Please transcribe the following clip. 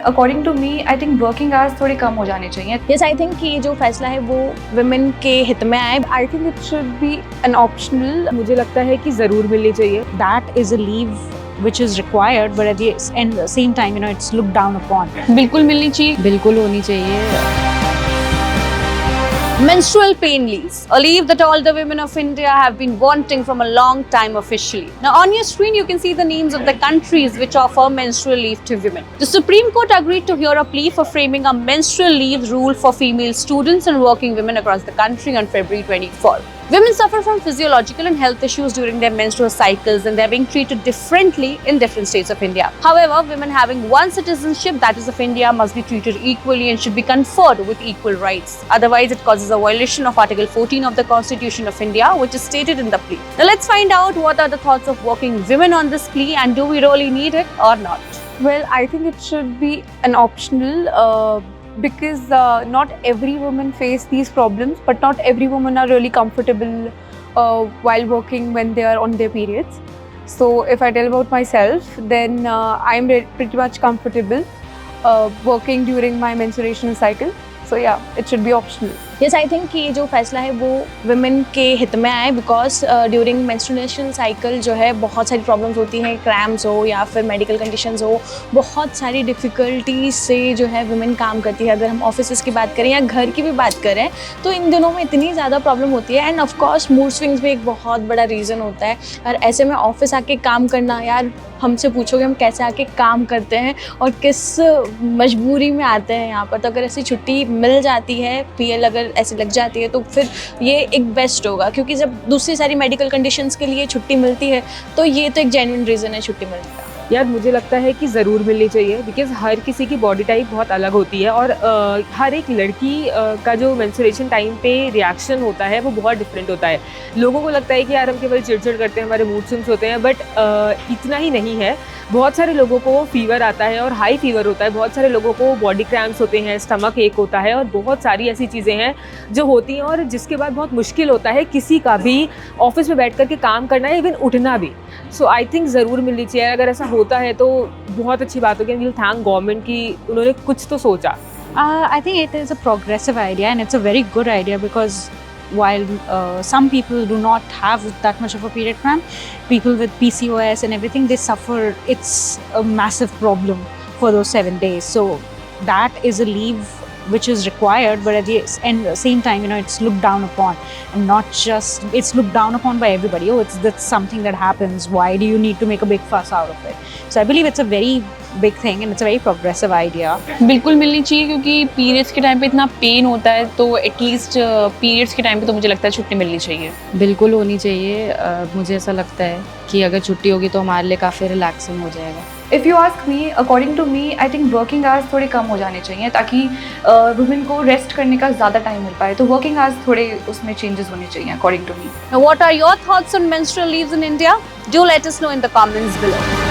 According to me I think working hours थोड़े कम हो जाने चाहिए. यस, आई थिंक कि जो फैसला है वो वुमेन के हित में आए. I think it should be an optional. मुझे लगता है कि ज़रूर मिलनी चाहिए. That is a leave which is required, but at the same time, it's looked down upon. बिल्कुल मिलनी चाहिए. बिल्कुल होनी चाहिए. Menstrual pain leaves, a leave that all the women of India have been wanting from a long time officially. Now on your screen you can see the names of the countries which offer menstrual leave to women. The Supreme Court agreed to hear a plea for framing a menstrual leave rule for female students and working women across the country on February 24. Women suffer from physiological and health issues during their menstrual cycles and they are being treated differently in different states of India. However, women having one citizenship, that is of India, must be treated equally and should be conferred with equal rights. Otherwise, it causes a violation of Article 14 of the Constitution of India, which is stated in the plea. Now, let's find out what are the thoughts of working women on this plea and do we really need it or not? Well, I think it should be an optional because not every woman face these problems, but not every woman are really comfortable while working when they are on their periods. So if I tell about myself, then I'm pretty much comfortable working during my menstruation cycle. So yeah, it should be optional. Yes, I think कि जो फैसला है वो women के हित में आए because during menstruation cycle जो है बहुत सारी प्रॉब्लम्स होती हैं. क्रैम्प्स हो या फिर मेडिकल कंडीशंस हो, बहुत सारी डिफ़िकल्टीज से जो है वुमेन काम करती है. अगर हम ऑफिस की बात करें या घर की भी बात करें तो इन दिनों में इतनी ज़्यादा प्रॉब्लम होती है. एंड ऑफकोर्स मूड स्विंग्स भी एक बहुत बड़ा रीज़न होता है. और ऐसे में ऑफिस आके काम करना, यार हमसे पूछोगे हम कैसे आके काम करते हैं और किस मजबूरी में आते हैं यहाँ पर. तो अगर ऐसी छुट्टी मिल जाती है, पीएल अगर ऐसी लग जाती है तो फिर ये एक बेस्ट होगा. क्योंकि जब दूसरी सारी मेडिकल कंडीशंस के लिए छुट्टी मिलती है तो ये तो एक जेन्युइन रीज़न है छुट्टी मिलने का. यार मुझे लगता है कि ज़रूर मिलनी चाहिए बिकॉज़ हर किसी की बॉडी टाइप बहुत अलग होती है और हर एक लड़की का जो मेंस्ट्रुएशन टाइम पे रिएक्शन होता है वो बहुत डिफरेंट होता है. लोगों को लगता है कि यार हम केवल चिड़चिड़ करते हैं, हमारे मूड स्विंग्स होते हैं, बट इतना ही नहीं है. बहुत सारे लोगों को फीवर आता है और हाई फीवर होता है. बहुत सारे लोगों को बॉडी क्रैम्प्स होते हैं, स्टमक एक होता है और बहुत सारी ऐसी चीज़ें हैं जो होती हैं और जिसके बाद बहुत मुश्किल होता है किसी का भी ऑफिस में बैठ कर के काम करना है, इवन उठना भी. सो आई थिंक ज़रूर मिलनी चाहिए. अगर ऐसा होता है तो बहुत अच्छी बात होगी. वील थैंक गवर्नमेंट कि उन्होंने कुछ तो सोचा. I think it is a progressive idea and it's a very good idea because while some people do not have that much of a period cramp, people with PCOS and everything, they suffer. It's a massive problem for those 7 days. So that is a leave which is required, but at the same time, it's looked down upon, and not just it's looked down upon by everybody. Oh, that's something that happens. Why do you need to make a big fuss out of it? So I believe it's a very big thing and it's a very progressive idea. बिल्कुल मिलनी चाहिए क्योंकि periods के time पे इतना pen होता है तो एटलीस्ट पीरियड्स के टाइम पे तो मुझे लगता है छुट्टी मिलनी चाहिए. बिल्कुल होनी चाहिए. मुझे ऐसा लगता है कि अगर छुट्टी होगी तो हमारे लिए काफ़ी रिलैक्सिंग हो जाएगा. If you ask me, according to me, I think working hours थोड़े कम हो जाने चाहिए ताकि वुमेन को रेस्ट करने का ज़्यादा टाइम मिल पाए. तो वर्किंग आवर्स थोड़े उसमें चेंजेस होने चाहिए according to me. Now what are your thoughts on menstrual leaves in India? Do let us know in the comments below.